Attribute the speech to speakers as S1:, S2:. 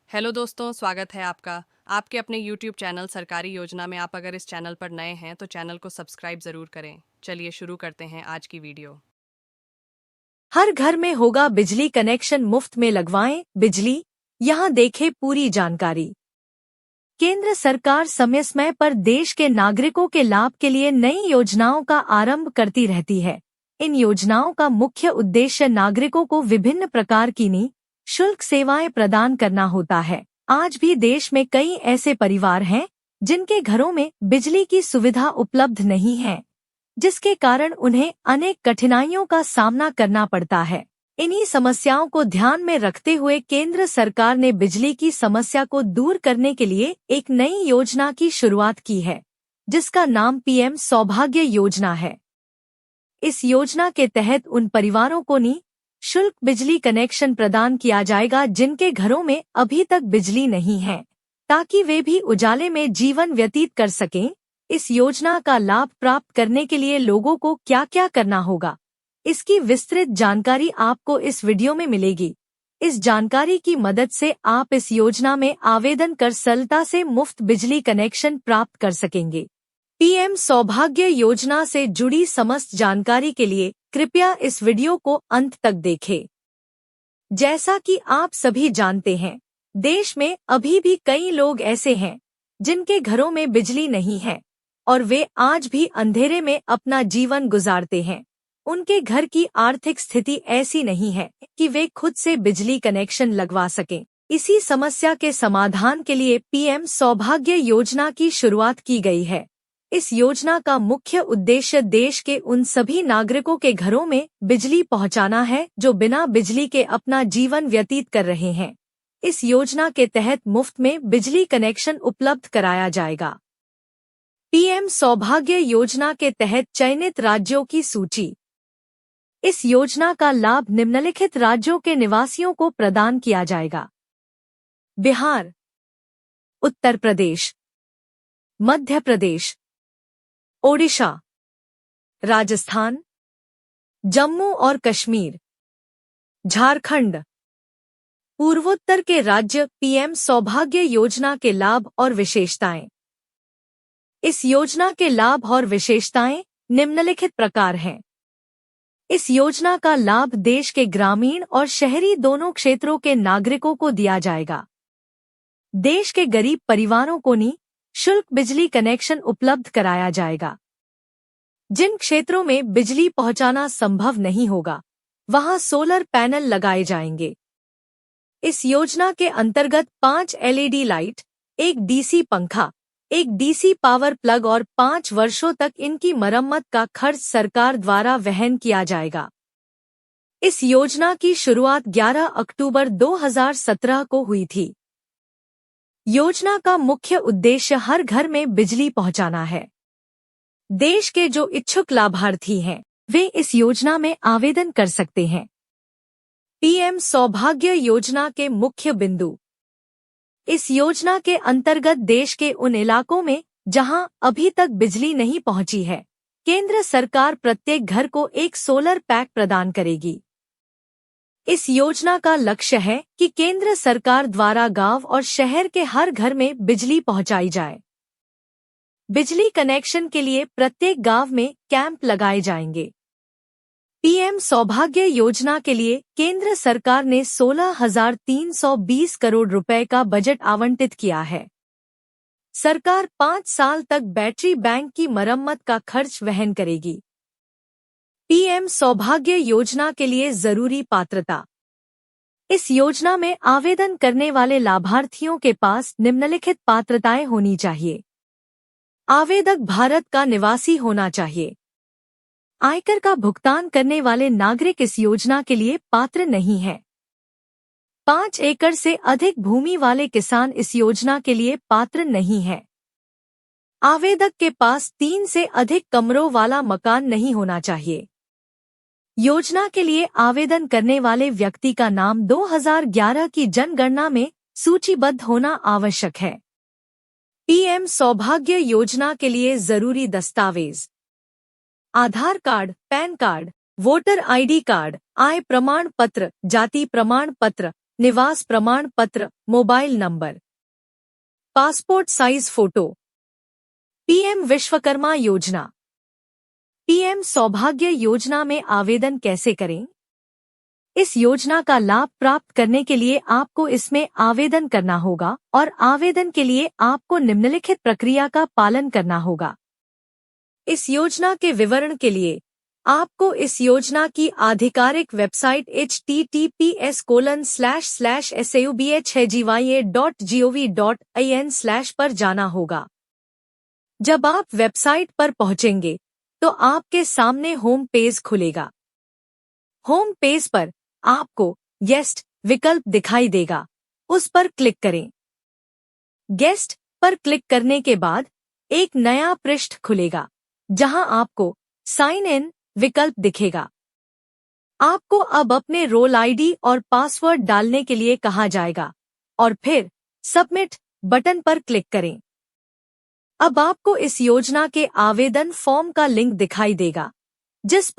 S1: Hello दोस्तों, स्वागत है आपका आपके अपने यूट्यूब चैनल सरकारी योजना में। आप अगर इस चैनल पर नए हैं तो चैनल को सब्सक्राइब ज़रूर करें। चलिए शुरू करते हैं आज की वीडियो।
S2: हर घर में होगा बिजली कनेक्शन, मुफ्त में लगवाएं बिजली। यहाँ देखें पूरी जानकारी। केंद्र सरकार समय समय पर देश के नागरिकों के लाभ के लिए नई योजनाओं का आरंभ करती रहती है। इन योजनाओं का मुख्य उद्देश्य नागरिकों को विभिन्न प्रकार की निःशुल्क सेवाएं प्रदान करना होता है। आज भी देश में कई ऐसे परिवार हैं जिनके घरों में बिजली की सुविधा उपलब्ध नहीं है, जिसके कारण उन्हें अनेक कठिनाइयों का सामना करना पड़ता है। इन्हीं समस्याओं को ध्यान में रखते हुए केंद्र सरकार ने बिजली की समस्या को दूर करने के लिए एक नई योजना की शुरुआत की है, जिसका नाम पीएम सौभाग्य योजना है। इस योजना के तहत उन परिवारों को निःशुल्क बिजली कनेक्शन प्रदान किया जाएगा जिनके घरों में अभी तक बिजली नहीं है, ताकि वे भी उजाले में जीवन व्यतीत कर सकें। इस योजना का लाभ प्राप्त करने के लिए लोगों को क्या क्या करना होगा, इसकी विस्तृत जानकारी आपको इस वीडियो में मिलेगी। इस जानकारी की मदद से आप इस योजना में आवेदन कर सरलता से मुफ्त बिजली कनेक्शन प्राप्त कर सकेंगे। पीएम सौभाग्य योजना से जुड़ी समस्त जानकारी के लिए कृपया इस वीडियो को अंत तक देखें। जैसा कि आप सभी जानते हैं, देश में अभी भी कई लोग ऐसे हैं जिनके घरों में बिजली नहीं है और वे आज भी अंधेरे में अपना जीवन गुजारते हैं। उनके घर की आर्थिक स्थिति ऐसी नहीं है कि वे खुद से बिजली कनेक्शन लगवा सकें। इसी समस्या के समाधान के लिए पीएम सौभाग्य योजना की शुरुआत की गई है। इस योजना का मुख्य उद्देश्य देश के उन सभी नागरिकों के घरों में बिजली पहुंचाना है जो बिना बिजली के अपना जीवन व्यतीत कर रहे हैं। इस योजना के तहत मुफ्त में बिजली कनेक्शन उपलब्ध कराया जाएगा। पीएम सौभाग्य योजना के तहत चयनित राज्यों की सूची। इस योजना का लाभ निम्नलिखित राज्यों के निवासियों को प्रदान किया जाएगा: बिहार, उत्तर प्रदेश, मध्य प्रदेश, ओडिशा, राजस्थान, जम्मू और कश्मीर, झारखंड। पूर्वोत्तर के राज्य। पीएम सौभाग्य योजना के लाभ और विशेषताएं। इस योजना के लाभ और विशेषताएं निम्नलिखित प्रकार हैं। इस योजना का लाभ देश के ग्रामीण और शहरी दोनों क्षेत्रों के नागरिकों को दिया जाएगा। देश के गरीब परिवारों को निःशुल्क बिजली कनेक्शन उपलब्ध कराया जाएगा। जिन क्षेत्रों में बिजली पहुंचाना संभव नहीं होगा, वहां सोलर पैनल लगाए जाएंगे। इस योजना के अंतर्गत 5 एलईडी लाइट, एक डीसी पंखा, एक डीसी पावर प्लग और 5 वर्षों तक इनकी मरम्मत का खर्च सरकार द्वारा वहन किया जाएगा। इस योजना की शुरुआत 11 अक्टूबर 2017 को हुई थी। योजना का मुख्य उद्देश्य हर घर में बिजली पहुंचाना है। देश के जो इच्छुक लाभार्थी हैं, वे इस योजना में आवेदन कर सकते हैं। पीएम सौभाग्य योजना के मुख्य बिंदु। इस योजना के अंतर्गत देश के उन इलाकों में जहां अभी तक बिजली नहीं पहुंची है, केंद्र सरकार प्रत्येक घर को एक सोलर पैक प्रदान करेगी। इस योजना का लक्ष्य है कि केंद्र सरकार द्वारा गांव और शहर के हर घर में बिजली पहुंचाई जाए। बिजली कनेक्शन के लिए प्रत्येक गांव में कैंप लगाए जाएंगे। पीएम सौभाग्य योजना के लिए केंद्र सरकार ने 16,320 करोड़ रुपए का बजट आवंटित किया है। सरकार 5 साल तक बैटरी बैंक की मरम्मत का खर्च वहन करेगी। पीएम सौभाग्य योजना के लिए जरूरी पात्रता। इस योजना में आवेदन करने वाले लाभार्थियों के पास निम्नलिखित पात्रताएं होनी चाहिए। आवेदक भारत का निवासी होना चाहिए। आयकर का भुगतान करने वाले नागरिक इस योजना के लिए पात्र नहीं है। 5 एकड़ से अधिक भूमि वाले किसान इस योजना के लिए पात्र नहीं है। आवेदक के पास 3 से अधिक कमरों वाला मकान नहीं होना चाहिए। योजना के लिए आवेदन करने वाले व्यक्ति का नाम 2011 की जनगणना में सूचीबद्ध होना आवश्यक है। पीएम सौभाग्य योजना के लिए जरूरी दस्तावेज: Aadhaar card, PAN card, voter ID card, आय प्रमाण पत्र, जाति प्रमाण पत्र, निवास प्रमाण पत्र, mobile number, passport size photo. PM Vishwakarma योजना, पीएम सौभाग्य योजना में आवेदन कैसे करें? इस योजना का लाभ प्राप्त करने के लिए आपको इसमें आवेदन करना होगा और आवेदन के लिए आपको निम्नलिखित प्रक्रिया का पालन करना होगा। इस योजना के विवरण के लिए आपको इस योजना की आधिकारिक वेबसाइट https://saubhgya.gov.in/ पर जाना होगा। जब आप वेबसाइट पर पहुंचेंगे तो आपके सामने होम पेज खुलेगा। होम पेज पर आपको गेस्ट विकल्प दिखाई देगा, उस पर क्लिक करें। गेस्ट पर क्लिक करने के बाद एक नया पृष्ठ खुलेगा जहां आपको साइन इन विकल्प दिखेगा। आपको अब अपने रोल आईडी और पासवर्ड डालने के लिए कहा जाएगा और फिर सबमिट बटन पर क्लिक करें। अब आपको इस योजना के आवेदन फॉर्म का लिंक दिखाई देगा जिस पर